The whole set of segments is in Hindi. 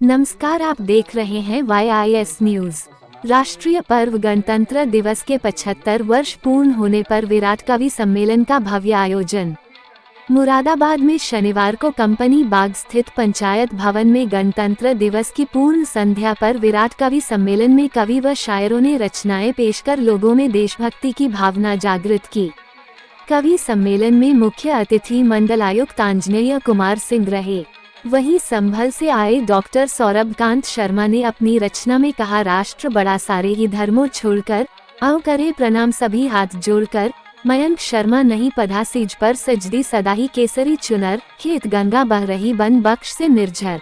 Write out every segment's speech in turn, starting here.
नमस्कार, आप देख रहे हैं YIS न्यूज। राष्ट्रीय पर्व गणतंत्र दिवस के 75 वर्ष पूर्ण होने पर विराट कवि सम्मेलन का भव्य आयोजन। मुरादाबाद में शनिवार को कंपनी बाग स्थित पंचायत भवन में गणतंत्र दिवस की पूर्ण संध्या पर विराट कवि सम्मेलन में कवि व शायरों ने रचनाएं पेश कर लोगों में देशभक्ति की भावना जागृत की। कवि सम्मेलन में मुख्य अतिथि मंडलायुक्त आंजनेय कुमार सिंह रहे। वहीं संभल से आए डॉक्टर सौरभ कांत शर्मा ने अपनी रचना में कहा, राष्ट्र बड़ा सारे ही धर्मों छोड़कर, आओ करे प्रणाम सभी हाथ जोड़कर। मयंक शर्मा नहीं पढ़ा सीज पर सजदी सदा ही केसरी चुनर, खेत गंगा बह रही बन बख्श से निर्झर।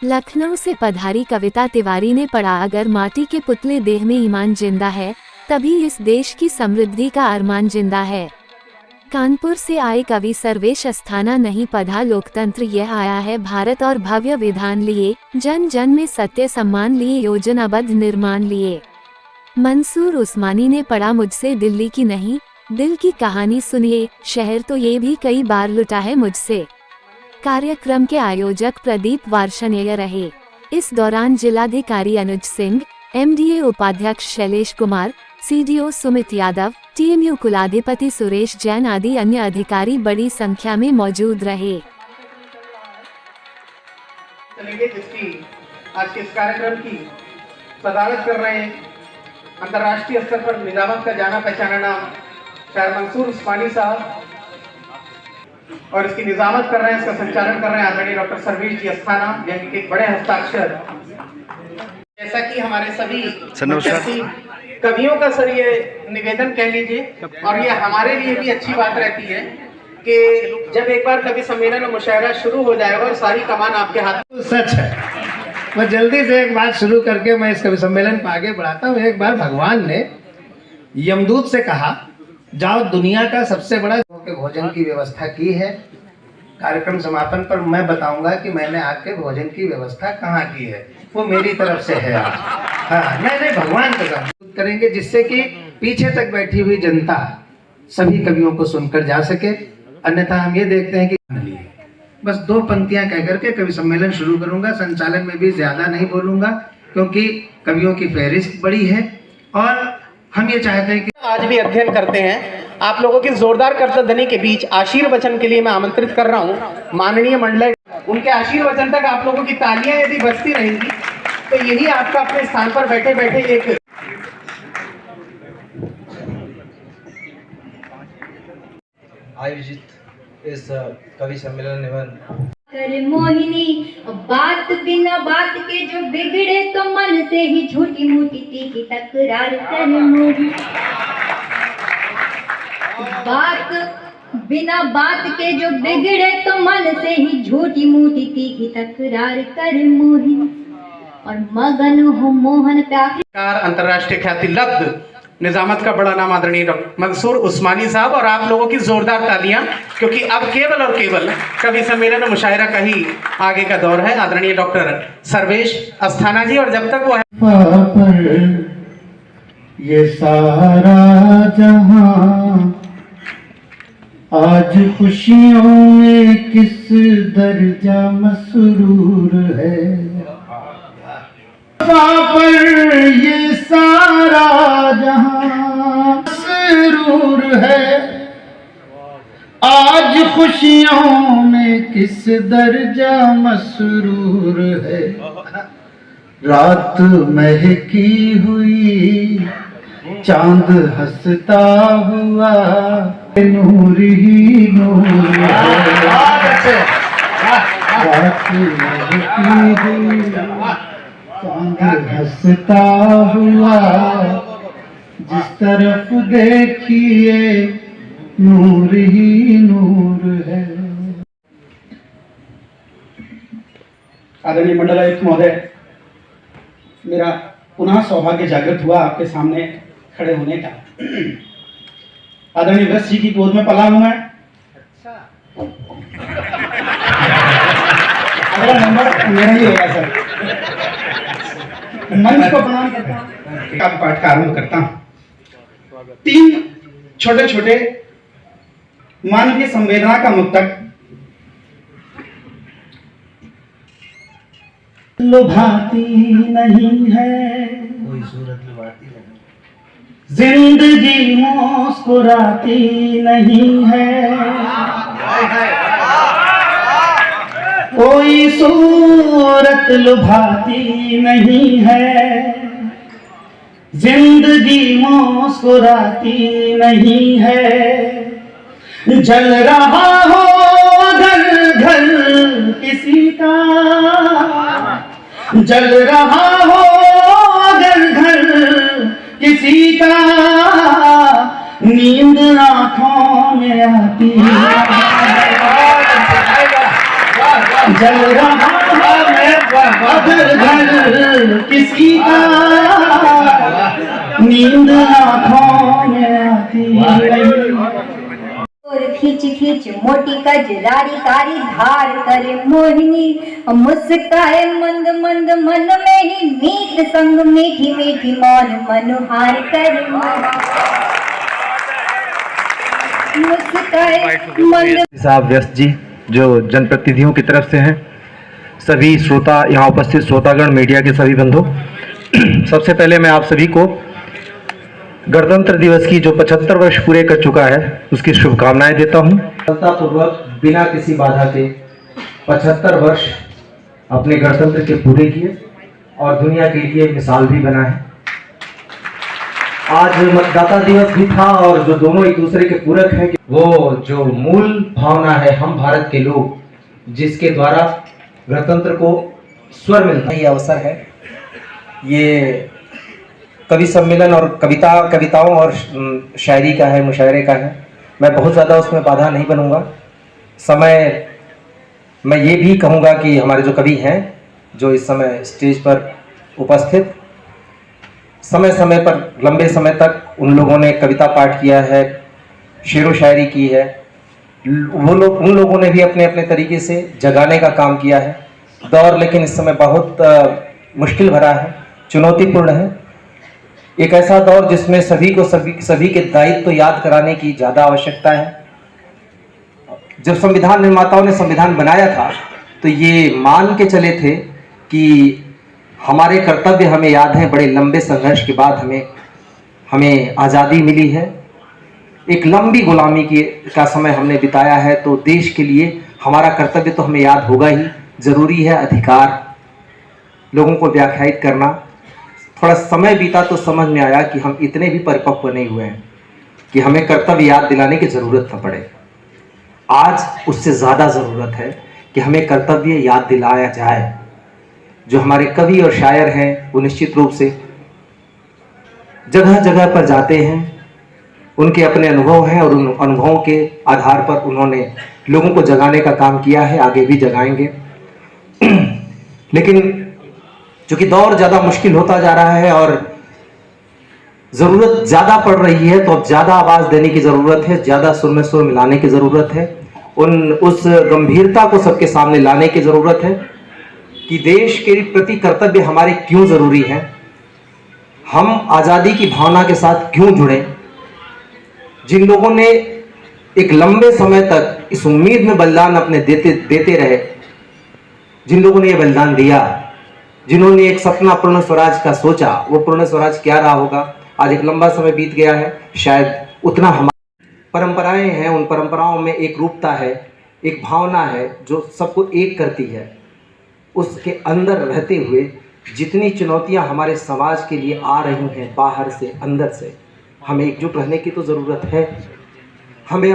लखनऊ से पधारी कविता तिवारी ने पढ़ा, अगर माटी के पुतले देह में ईमान जिंदा है, तभी इस देश की समृद्धि का अरमान जिंदा है। कानपुर से आए कवि सर्वेश अस्थाना नहीं पढ़ा लोकतंत्र यह आया है भारत और भव्य विधान लिए, जन जन में सत्य सम्मान लिए योजनाबद्ध निर्माण लिए। मंसूर उस्मानी ने पढ़ा, मुझसे दिल्ली की नहीं दिल की कहानी सुनिए, शहर तो ये भी कई बार लुटा है मुझसे। कार्यक्रम के आयोजक प्रदीप वार्षणेय रहे। इस दौरान जिलाधिकारी अनुज सिंह, MDA उपाध्यक्ष शैलेश कुमार, CDO सुमित यादव, TMU कुलाधिपति सुरेश जैन आदि अन्य अधिकारी बड़ी संख्या में मौजूद रहे। चलेंगे जिसकी आज के इस कार्यक्रम की सदारत कर रहे हैं अंतर्राष्ट्रीय स्तर पर निजामत का जाना पहचाना नाम शायर मंसूर उस्मानी साहब, और इसकी निजामत कर रहे हैं, इसका संचालन कर रहे हैं आदरणीय डॉक्टर सर्वेश जी अस्थाना, यानी कि बड़े हस्ताक्षर। जैसा कि हमारे सभी कवियों का सर ये निवेदन कह लीजिए, और ये हमारे लिए भी अच्छी बात रहती है कि जब एक बार कवि सम्मेलन और मुशायरा शुरू हो जाएगा और सारी कमान आपके हाथ में। सच है। मैं जल्दी से एक बात शुरू करके मैं इस कवि सम्मेलन को आगे बढ़ाता हूँ। एक बार भगवान ने यमदूत से कहा, जाओ दुनिया का सबसे बड़ा भोजन की व्यवस्था की है। कार्यक्रम समापन पर मैं बताऊंगा कि मैंने आपके भोजन की व्यवस्था कहाँ की है, वो मेरी तरफ से है आज। हाँ, नहीं भगवान का करेंगे जिससे कि पीछे तक बैठी हुई जनता सभी कवियों को सुनकर जा सके। अन्यथा हम ये देखते हैं कि बस 2 पंक्तियां कह करके कवि सम्मेलन शुरू करूंगा। संचालन में भी ज्यादा नहीं बोलूंगा क्योंकि कवियों की फहरिस्त बड़ी है और हम ये चाहते हैं कि आज भी अध्ययन करते हैं। आप लोगों की जोरदार कर्तध्वनि के बीच आशीर्वचन के लिए मैं आमंत्रित कर रहा हूं माननीय मंडल। उनके आशीर्वचन तक आप लोगों की तालियां यदि बजती रहेंगी तो यही आपका अपने स्थान पर बैठे बैठे एक आयोजित इस कवि सम्मेलन में कर मोहिनी, बात बिना बात के जो बिगड़े तो मन से ही झूठी मूठी तीखी तकरार कर मोहिनी। बात बिना बात के जो बिगड़े तो मन से ही झूठी मूठी तीखी तकरार कर मोहिनी, और मगन हो मोहन प्यार। अंतर्राष्ट्रीय ख्याति लब्ध निजामत का बड़ा नाम आदरणीय डॉक्टर मंसूर उस्मानी साहब, और आप लोगों की जोरदार तालियां, क्योंकि अब केवल और केवल कवि सम्मेलन और मुशायरा का ही आगे का दौर है। आदरणीय डॉक्टर सर्वेश अस्थाना जी, और जब तक वो है ये सारा जहां आज खुशियों में किस दर्जा मसरूर है, पर ये सारा जहां मसरूर है, आज खुशियों में किस दर्जा मसरूर है। रात महकी हुई चांद हंसता हुआ नूर ही नूर है। रात महकी हुई चांद हंसता हुआ जिस तरफ देखिए नूर ही नूर है। आदरणीय मंडलायुक्त महोदय, मेरा पुनः सौभाग्य जागृत हुआ आपके सामने खड़े होने का। आदरणीय व्यास जी की गोद में पला हूं मैं। अगला नंबर मेरा ही होगा सर। मंच को प्रणाम करता हूं। पाठ का आरंभ करता हूं। 3 छोटे छोटे मानवीय संवेदना का मुक्तक लुभाती नहीं है, कोई सूरत लुभाती नहीं, जिंदगी मुस्कुराती नहीं है, कोई सूरत लुभाती नहीं है, जिंदगी मुस्कुराती नहीं है। जल रहा हो घर घर किसी का, जल रहा हो घर घर किसी का, नींद आंखों में आती है। जल रहा हो घर घर किसी का, नींद आंखों में आती है। और खींच खींच मोटी कजरारी कारी धार करे मोहिनी, मुस्काए मंद मंद मन में ही मीत संग मीठी मीठी मौन मनुहार करे, मुस्काए मंद। साहब व्यस्त जी जो जनप्रतिनिधियों की तरफ से हैं, सभी श्रोता, यहाँ उपस्थित श्रोतागण, मीडिया के सभी बंधु, सबसे पहले मैं आप सभी को गणतंत्र दिवस की जो 75 वर्ष पूरे कर चुका है उसकी शुभकामनाएं देता हूं। सफलतापूर्वक बिना किसी बाधा के 75 वर्ष अपने गणतंत्र के पूरे किए और दुनिया के लिए मिसाल भी बना है। आज मतदाता दिवस भी था और जो दोनों एक दूसरे के पूरक हैं, वो जो मूल भावना है हम भारत के लोग, जिसके द्वारा गणतंत्र को स्वर मिलता है, ये अवसर है। ये कवि सम्मेलन और कविताओं और शायरी का है, मुशायरे का है। मैं बहुत ज़्यादा उसमें बाधा नहीं बनूंगा। समय मैं ये भी कहूँगा कि हमारे जो कवि हैं जो इस समय स्टेज पर उपस्थित, समय समय पर लंबे समय तक उन लोगों ने कविता पाठ किया है, शेरो शायरी की है, उन लोगों ने भी अपने अपने तरीके से जगाने का काम किया है। दौर लेकिन इस समय बहुत मुश्किल भरा है, चुनौतीपूर्ण है। एक ऐसा दौर जिसमें सभी के दायित्व याद कराने की ज़्यादा आवश्यकता है। जब संविधान निर्माताओं ने संविधान बनाया था तो ये मान के चले थे कि हमारे कर्तव्य हमें याद हैं। बड़े लंबे संघर्ष के बाद हमें आज़ादी मिली है। एक लंबी गुलामी का समय हमने बिताया है, तो देश के लिए हमारा कर्तव्य तो हमें याद होगा ही। ज़रूरी है अधिकार लोगों को व्याख्यायित करना। थोड़ा समय बीता तो समझ में आया कि हम इतने भी परिपक्व नहीं हुए हैं कि हमें कर्तव्य याद दिलाने की ज़रूरत न पड़े। आज उससे ज़्यादा ज़रूरत है कि हमें कर्तव्य याद दिलाया जाए। जो हमारे कवि और शायर हैं वो निश्चित रूप से जगह जगह पर जाते हैं, उनके अपने अनुभव हैं और उन अनुभवों के आधार पर उन्होंने लोगों को जगाने का काम किया है, आगे भी जगाएंगे। लेकिन चूँकि दौर ज़्यादा मुश्किल होता जा रहा है और ज़रूरत ज़्यादा पड़ रही है, तो अब ज़्यादा आवाज़ देने की ज़रूरत है, ज़्यादा सुर में सुर मिलाने की ज़रूरत है, उस गंभीरता को सबके सामने लाने की ज़रूरत है कि देश के प्रति कर्तव्य हमारे क्यों ज़रूरी है, हम आज़ादी की भावना के साथ क्यों जुड़े। जिन लोगों ने एक लंबे समय तक इस उम्मीद में बलिदान अपने देते रहे, जिन लोगों ने ये बलिदान दिया, जिन्होंने एक सपना पूर्ण स्वराज का सोचा, वो पूर्ण स्वराज क्या रहा होगा। आज एक लंबा समय बीत गया है, शायद उतना हमारी परंपराएं हैं, उन परंपराओं में एक रूपता है, एक भावना है जो सबको एक करती है। उसके अंदर रहते हुए जितनी चुनौतियां हमारे समाज के लिए आ रही हैं, बाहर से अंदर से, हमें एकजुट रहने की तो ज़रूरत है। हमें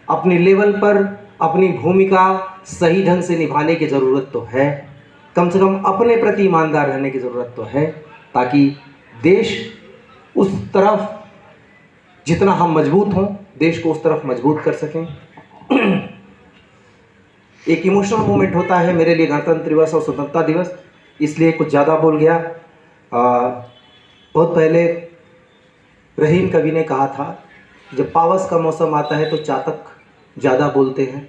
अपने लेवल पर अपनी भूमिका सही ढंग से निभाने की ज़रूरत तो है। कम से कम अपने प्रति ईमानदार रहने की ज़रूरत तो है, ताकि देश उस तरफ जितना हम मजबूत हों, देश को उस तरफ मजबूत कर सकें। एक इमोशनल मोमेंट होता है मेरे लिए गणतंत्र दिवस और स्वतंत्रता दिवस, इसलिए कुछ ज़्यादा बोल गया। बहुत पहले रहीम कवि ने कहा था, जब पावस का मौसम आता है तो चातक ज़्यादा बोलते हैं।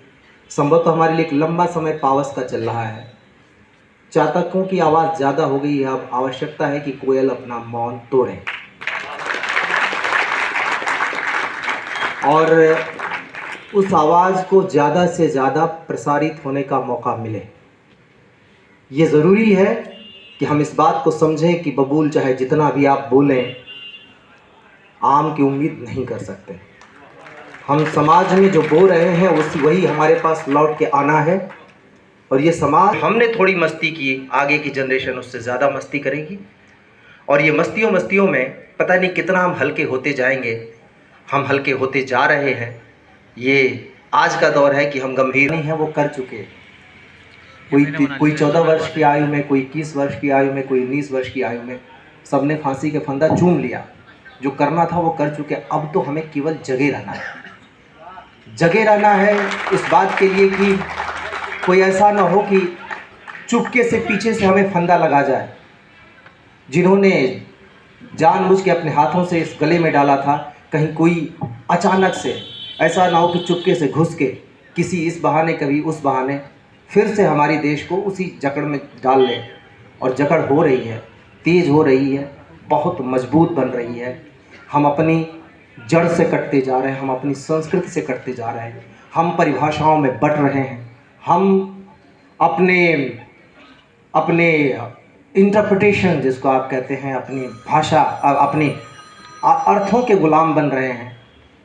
संभवतः हमारे लिए एक लंबा समय पावस का चल रहा है, चातकों की आवाज़ ज़्यादा हो गई है। अब आवश्यकता है कि कोयल अपना मौन तोड़े और उस आवाज़ को ज़्यादा से ज़्यादा प्रसारित होने का मौका मिले। ये ज़रूरी है कि हम इस बात को समझें कि बबूल चाहे जितना भी आप बोलें, आम की उम्मीद नहीं कर सकते। हम समाज में जो बो रहे हैं वही हमारे पास लौट के आना है। और ये समाज, हमने थोड़ी मस्ती की, आगे की जनरेशन उससे ज़्यादा मस्ती करेगी। और ये मस्तियों में पता नहीं कितना हम हल्के होते जाएंगे। हम हल्के होते जा रहे हैं। ये आज का दौर है कि हम गंभीर नहीं हैं, वो कर चुके। कोई 14 वर्ष की आयु में, कोई 21 वर्ष की आयु में, कोई 19 वर्ष की आयु में, सबने फांसी के फंदा चूम लिया। जो करना था वो कर चुके। अब तो हमें केवल जगे रहना है। जगे रहना है इस बात के लिए कि कोई ऐसा ना हो कि चुपके से पीछे से हमें फंदा लगा जाए। जिन्होंने जानबूझ के अपने हाथों से इस गले में डाला था, कहीं कोई अचानक से ऐसा ना हो कि चुपके से घुस के किसी इस बहाने कभी उस बहाने फिर से हमारी देश को उसी जकड़ में डाल ले। और जकड़ हो रही है, तेज़ हो रही है, बहुत मजबूत बन रही है। हम अपनी जड़ से कटते जा रहे हैं, हम अपनी संस्कृति से कटते जा रहे हैं, हम परिभाषाओं में बट रहे हैं, हम अपने इंटरप्रिटेशन जिसको आप कहते हैं, अपनी भाषा, अपने अर्थों के गुलाम बन रहे हैं।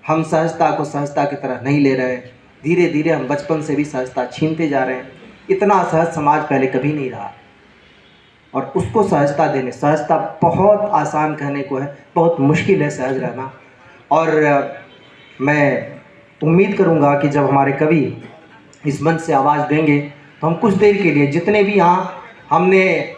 हम सहजता को सहजता की तरह नहीं ले रहे। धीरे धीरे हम बचपन से भी सहजता छीनते जा रहे हैं। इतना सहज समाज पहले कभी नहीं रहा। और उसको सहजता देने, सहजता बहुत आसान कहने को है, बहुत मुश्किल है सहज रहना। और मैं उम्मीद करूंगा कि जब हमारे कवि इस मंच से आवाज़ देंगे तो हम कुछ देर के लिए, जितने भी यहाँ हमने